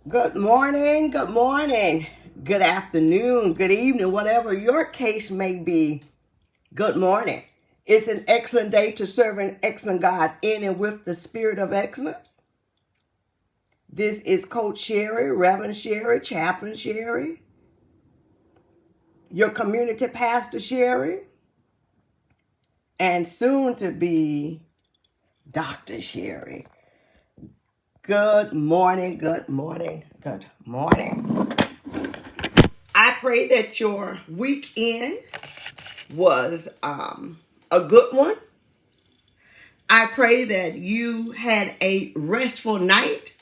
Good morning, good afternoon, good evening, whatever your case may be. Good morning. It's an excellent day to serve an excellent God in and with the spirit of excellence. This is Coach Sherry, Reverend Sherry, Chaplain Sherry, your community pastor Sherry, and soon to be Dr. Sherry. Good morning, good morning, good morning. I pray that your weekend was a good one. I pray that you had a restful night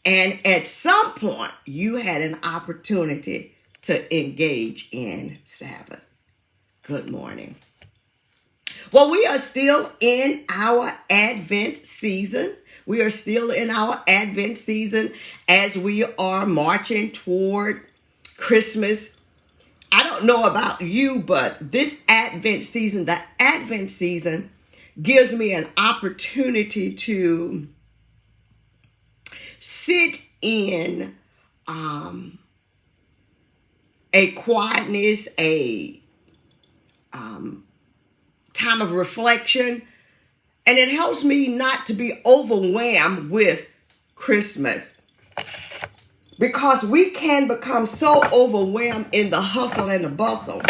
and at some point you had an opportunity to engage in Sabbath. Good morning. Well, we are still in our Advent season. We are still in our Advent season as we are marching toward Christmas. I don't know about you, but this Advent season, the Advent season gives me an opportunity to sit in a quietness, a time of reflection, and it helps me not to be overwhelmed with Christmas. Because we can become so overwhelmed in the hustle and the bustle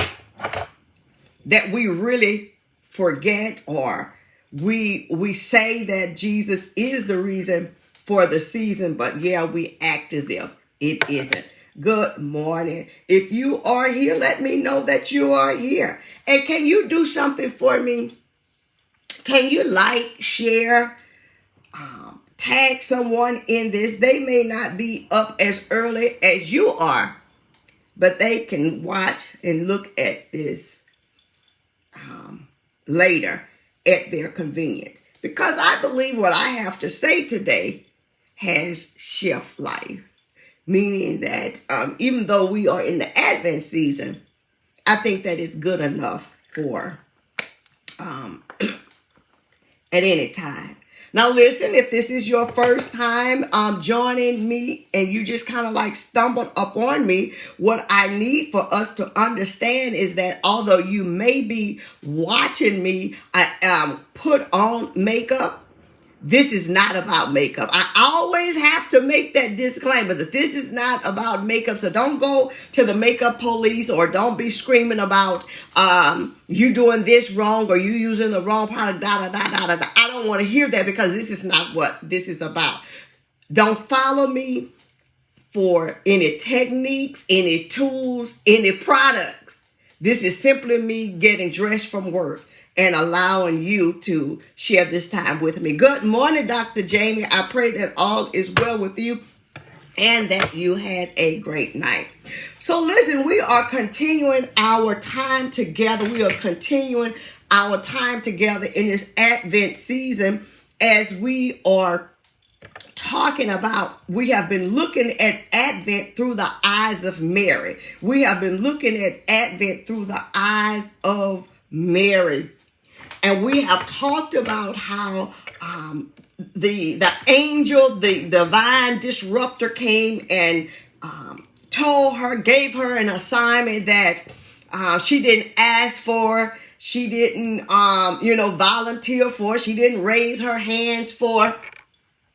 that we really forget, or we say that Jesus is the reason for the season, but we act as if it isn't. Good morning. If you are here, let me know that you are here. And can you do something for me? Can you like, share, tag someone in this? They may not be up as early as you are, but they can watch and look at this later at their convenience. Because I believe what I have to say today has shift life. Meaning that even though we are in the Advent season, I think that it's good enough for at any time. Now listen, if this is your first time joining me and you just kind of like stumbled upon me, what I need for us to understand is that although you may be watching me put on makeup, this is not about makeup. I always have to make that disclaimer that this is not about makeup. So don't go to the makeup police or don't be screaming about you doing this wrong or you using the wrong product, I don't want to hear that, because this is not what this is about. Don't follow me for any techniques, any tools, any products. This is simply me getting dressed from work and allowing you to share this time with me. Good morning, Dr. Jamie. I pray that all is well with you and that you had a great night. So listen, we are continuing our time together. We are continuing our time together in this Advent season as we are talking about, we have been looking at Advent through the eyes of Mary. We have been looking at Advent through the eyes of Mary. And we have talked about how the angel, the divine disruptor came and told her, gave her an assignment that she didn't ask for. She didn't, volunteer for. She didn't raise her hands for.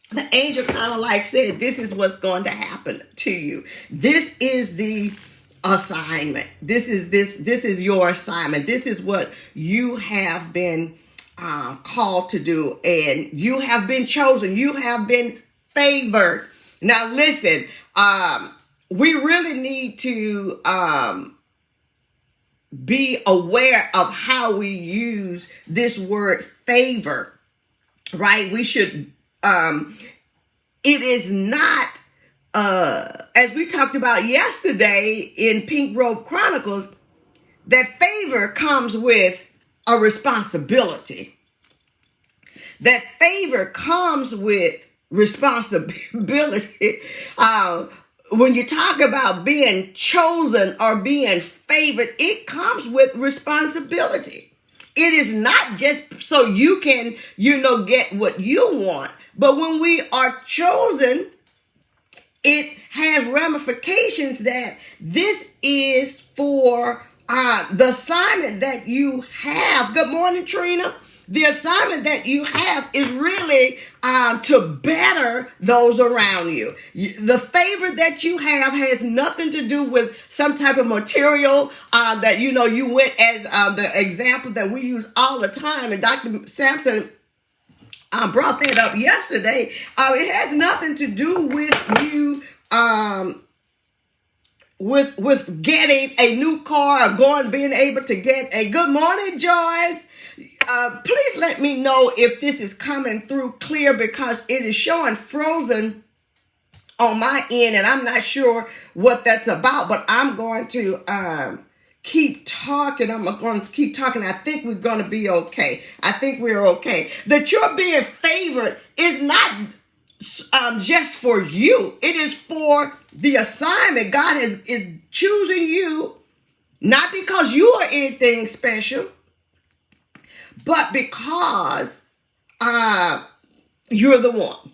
The angel kind of like said, this is what's going to happen to you. This is the assignment. This is your assignment. This is what you have been called to do, and you have been chosen. You have been favored. Now listen, we really need to be aware of how we use this word favor, right? We should, it is not, as we talked about yesterday in Pink Robe Chronicles, that favor comes with a responsibility. That favor comes with responsibility. When you talk about being chosen or being favored, it comes with responsibility. It is not just so you can, get what you want. But when we are chosen, it has ramifications that this is for the assignment that you have. Good morning, Trina. The assignment that you have is really to better those around you. The favor that you have has nothing to do with some type of material that, you went as the example that we use all the time. And Dr. Sampson brought that up yesterday. It has nothing to do with you with getting a new car or being able to get a good morning, Joyce. Please let me know if this is coming through clear, because it is showing frozen on my end and I'm not sure what that's about, but I'm going to keep talking. I'm going to keep talking. I think we're going to be okay. I think we're okay. That you're being favored is not just for you. It is for the assignment. God is choosing you, not because you are anything special, but because you're the one.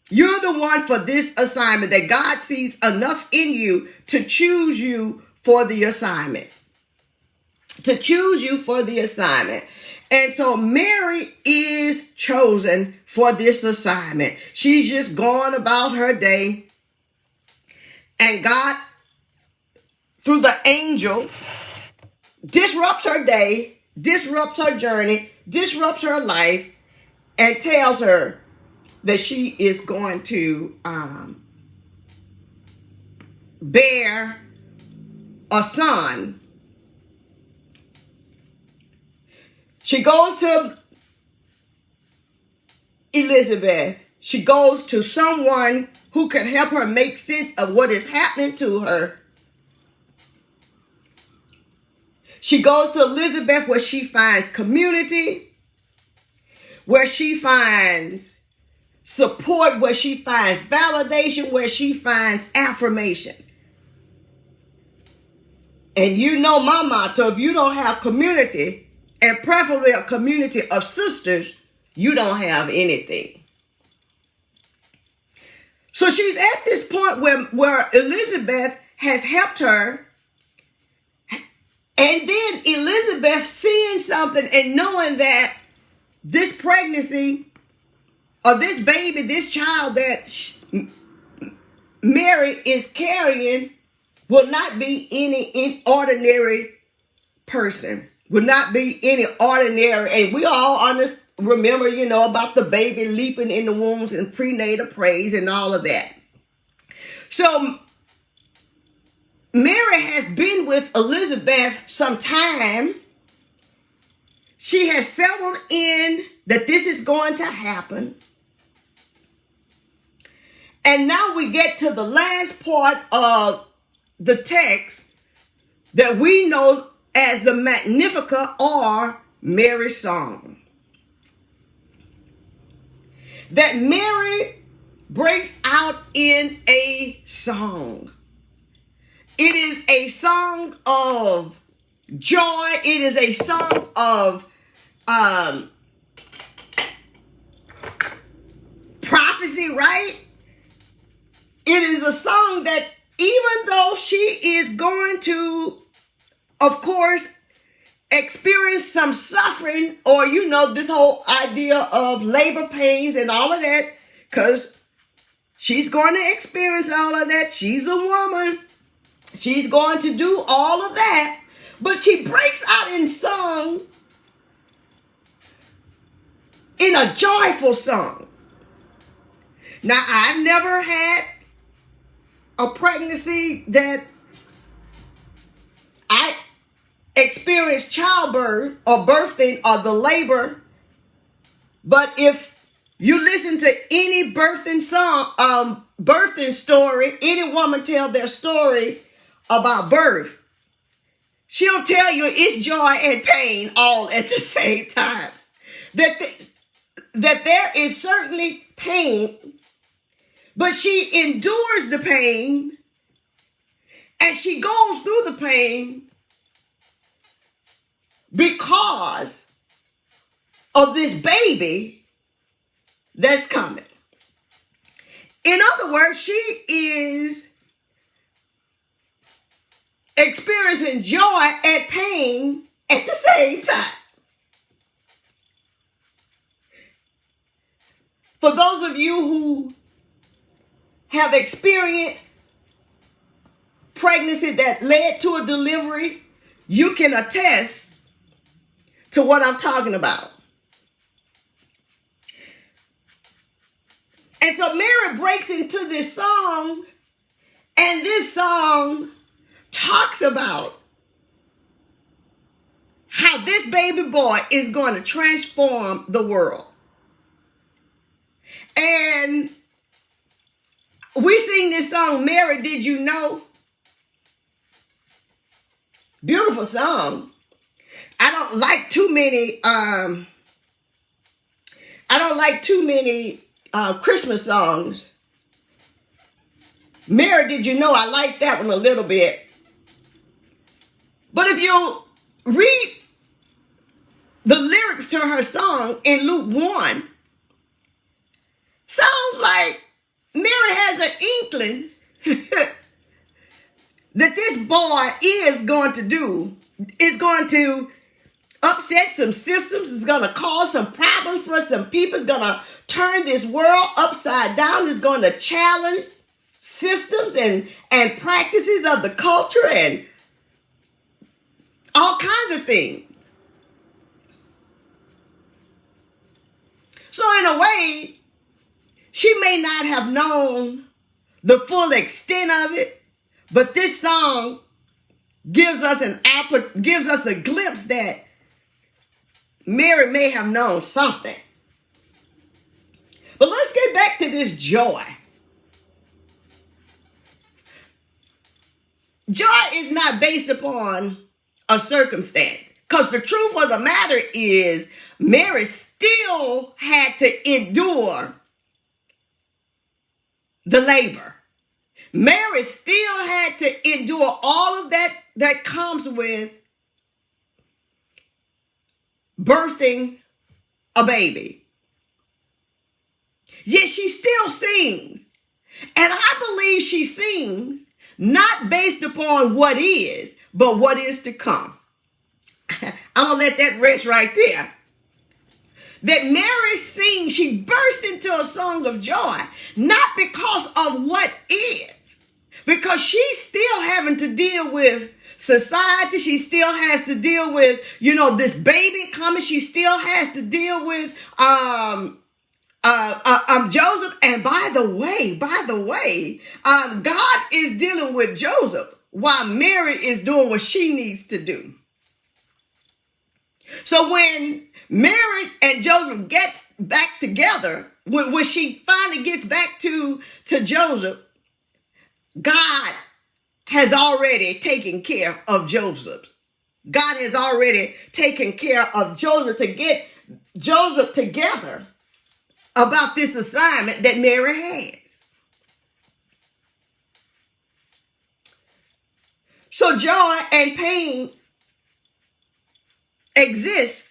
You're the one for this assignment, that God sees enough in you to choose you for the assignment. To choose you for the assignment. And so Mary is chosen for this assignment. She's just going about her day. And God, through the angel, disrupts her day, disrupts her journey, disrupts her life, and tells her that she is going to bear a son. She goes to Elizabeth. She goes to someone who can help her make sense of what is happening to her. She goes to Elizabeth, where she finds community, where she finds support, where she finds validation, where she finds affirmation. And you know my motto: if you don't have community, and preferably a community of sisters, you don't have anything. So she's at this point where Elizabeth has helped her. And then Elizabeth seeing something and knowing that this pregnancy, or this baby, this child that Mary is carrying, will not be any ordinary person. Will not be any ordinary. And we all remember, about the baby leaping in the wombs and prenatal praise and all of that. So Mary has been with Elizabeth some time. She has settled in that this is going to happen. And now we get to the last part of the text that we know as the Magnificat, or Mary's song. That Mary breaks out in a song. It is a song of joy. It is a song of prophecy, right? It is a song that, even though she is going to, of course, experience some suffering, or, this whole idea of labor pains and all of that, because she's going to experience all of that. She's a woman. She's going to do all of that. But she breaks out in song, in a joyful song. Now, I've never had a pregnancy that I experienced childbirth or birthing or the labor. But if you listen to any birthing song, birthing story, any woman tell their story about birth, she'll tell you it's joy and pain all at the same time. That there is certainly pain, but she endures the pain, and she goes through the pain because of this baby that's coming. In other words, she is experiencing joy and pain at the same time. For those of you who have experienced pregnancy that led to a delivery, you can attest to what I'm talking about. And so Mary breaks into this song, and this song talks about how this baby boy is going to transform the world. And we sing this song, Mary, Did You Know? Beautiful song. I don't like too many Christmas songs. Mary, Did You Know? I like that one a little bit. But if you read the lyrics to her song in Luke 1, sounds like Mary has an inkling that this boy is going to upset some systems. It's going to cause some problems for some people. It's going to turn this world upside down. It's going to challenge systems and practices of the culture and all kinds of things. So in a way, she may not have known the full extent of it, but this song gives us a glimpse that Mary may have known something. But let's get back to this joy. Joy is not based upon a circumstance, because the truth of the matter is Mary still had to endure the labor. Mary still had to endure all of that comes with birthing a baby. Yet she still sings. And I believe she sings not based upon what is, but what is to come. I'm going to let that rest right there. That Mary sings, she burst into a song of joy, not because of what is, because she's still having to deal with society. She still has to deal with, this baby coming. She still has to deal with Joseph. And by the way, God is dealing with Joseph while Mary is doing what she needs to do. So when Mary and Joseph get back together, when she finally gets back to Joseph, God has already taken care of Joseph. God has already taken care of Joseph to get Joseph together about this assignment that Mary has. So joy and pain exist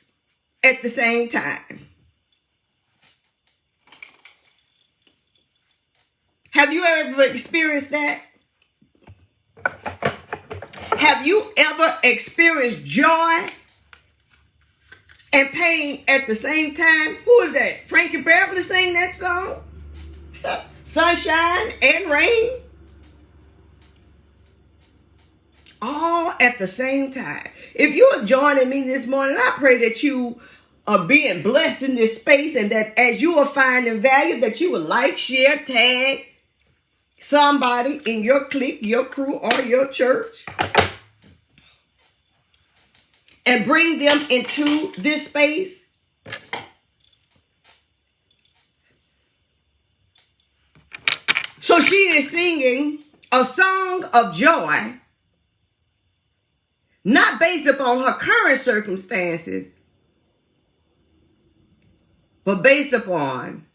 at the same time. Have you ever experienced that? Have you ever experienced joy and pain at the same time? Who is that? Frankie Beverly sang that song? Sunshine and rain? All at the same time. If you are joining me this morning, I pray that you are being blessed in this space, and that as you are finding value, that you will like, share, tag somebody in your clique, your crew, or your church, and bring them into this space. So she is singing a song of joy, not based upon her current circumstances, but based upon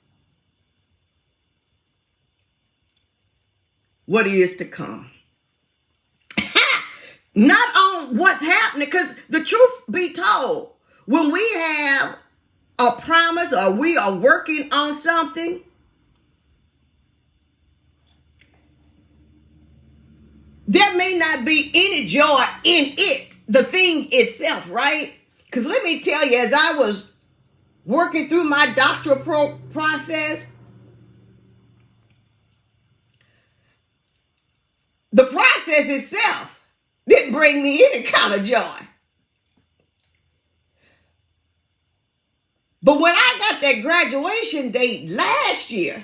what is to come. Not on what's happening, because the truth be told, when we have a promise or we are working on something, there may not be any joy in it, the thing itself, right? Because let me tell you, as I was working through my doctoral process, the process itself didn't bring me any kind of joy. But when I got that graduation date last year,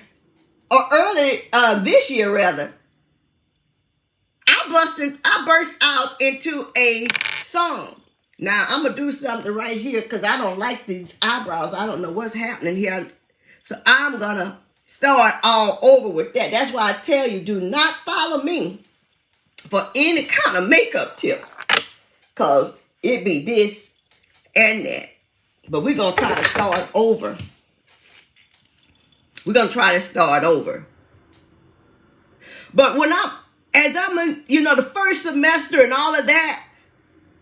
or early this year rather, I burst out into a song. Now I'm gonna do something right here because I don't like these eyebrows. I don't know what's happening here. So I'm gonna start all over with that. That's why I tell you, do not follow me for any kind of makeup tips, because it be this and that. But we're gonna try to start over. We're gonna try to start over. But when I'm in, the first semester and all of that,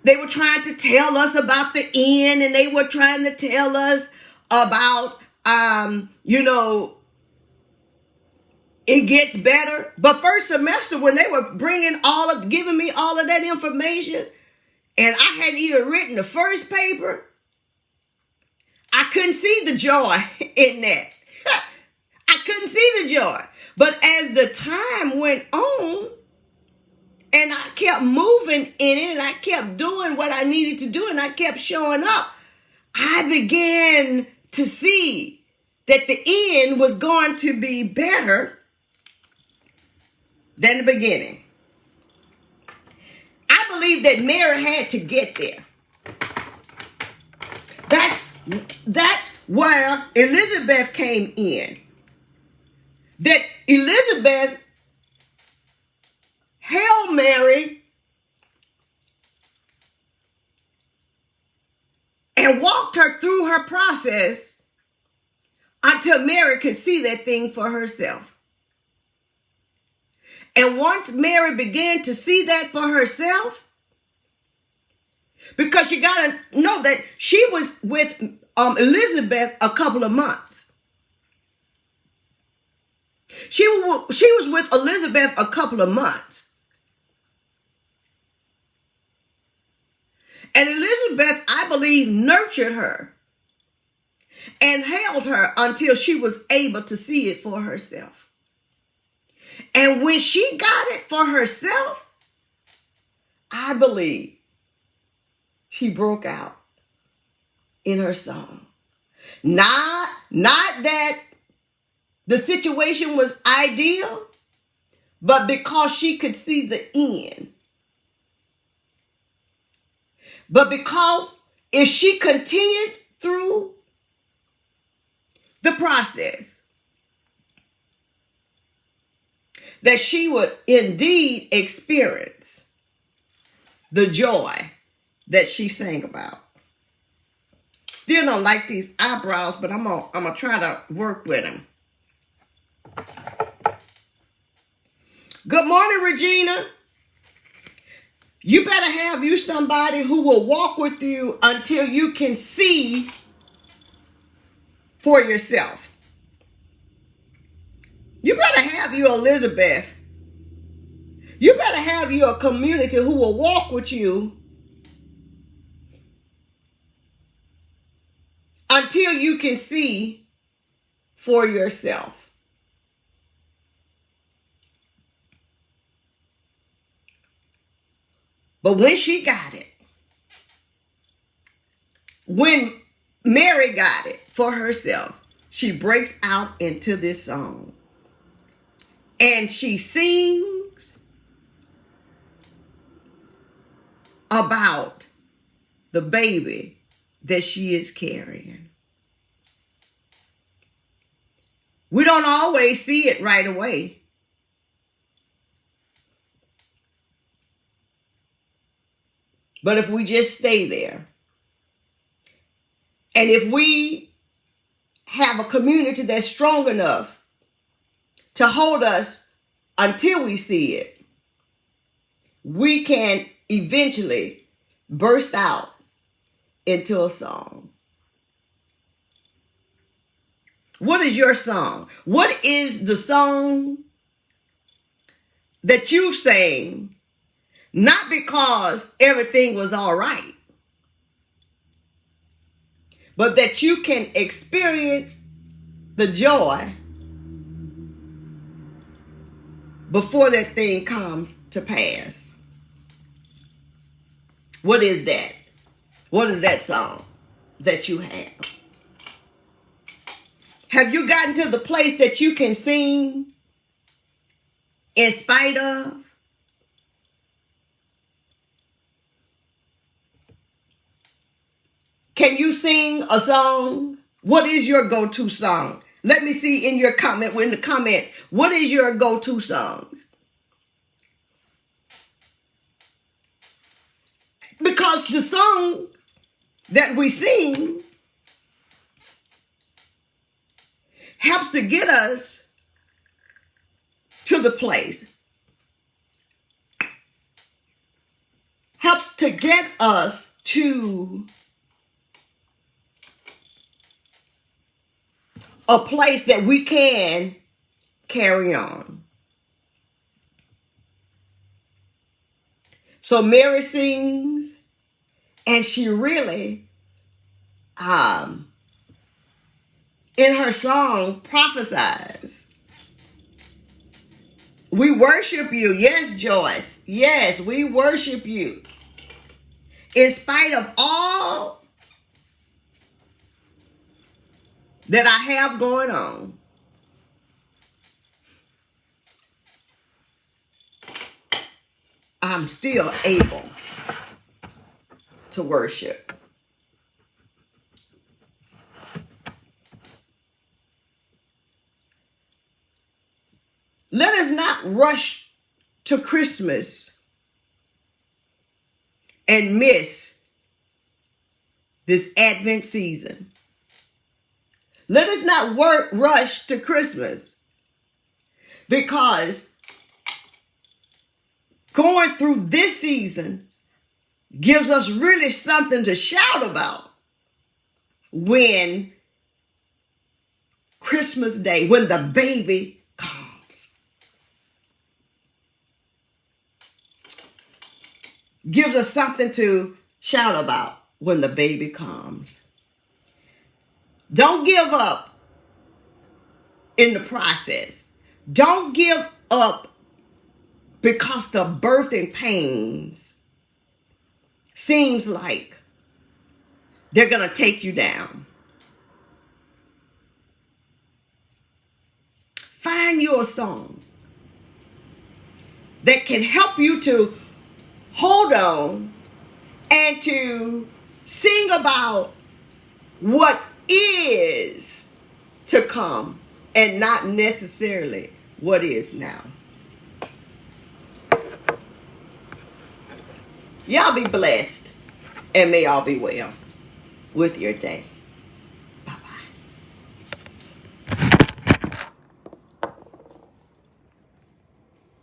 they were trying to tell us about the end, and they were trying to tell us about, it gets better. But first semester, when they were giving me all of that information, and I hadn't even written the first paper, I couldn't see the joy in that. I couldn't see the joy. But as the time went on, and I kept moving in it, and I kept doing what I needed to do, and I kept showing up, I began to see that the end was going to be better than the beginning. I believe that Mary had to get there. That's where Elizabeth came in. That Elizabeth held Mary and walked her through her process until Mary could see that thing for herself. And once Mary began to see that for herself, because you got to know that she was with Elizabeth a couple of months. She was with Elizabeth a couple of months. And Elizabeth, I believe, nurtured her and held her until she was able to see it for herself. And when she got it for herself, I believe she broke out in her song. Not that the situation was ideal, but because she could see the end. But because if she continued through the process, that she would indeed experience the joy that she sang about. Still don't like these eyebrows, but I'm gonna try to work with them. Good morning, Regina. You better have you somebody who will walk with you until you can see for yourself. You better have you Elizabeth. You better have you a community who will walk with you until you can see for yourself. But when she got it, when Mary got it for herself, she breaks out into this song. And she sings about the baby that she is carrying. We don't always see it right away. But if we just stay there, and if we have a community that's strong enough to hold us until we see it, we can eventually burst out into a song. What is your song? What is the song that you sang Not because everything was all right, but that you can experience the joy before that thing comes to pass. What is that? What is that song that you have? Have you gotten to the place that you can sing in spite of? Can you sing a song? What is your go-to song? Let me see in your in the comments. What is your go-to songs? Because the song that we sing helps to get us to the place. Helps to get us to a place that we can carry on. So Mary sings, and she really, in her song, prophesies. We worship you. Yes, Joyce. Yes, we worship you. In spite of all that I have going on, I'm still able to worship. Let us not rush to Christmas and miss this Advent season. Let us not rush to Christmas, because going through this season gives us really something to shout about when Christmas Day, when the baby comes. Gives us something to shout about when the baby comes. Don't give up in the process. Don't give up because the birthing pains seems like they're going to take you down. Find your song that can help you to hold on and to sing about what is to come and not necessarily what is now. Y'all be blessed, and may all be well with your day.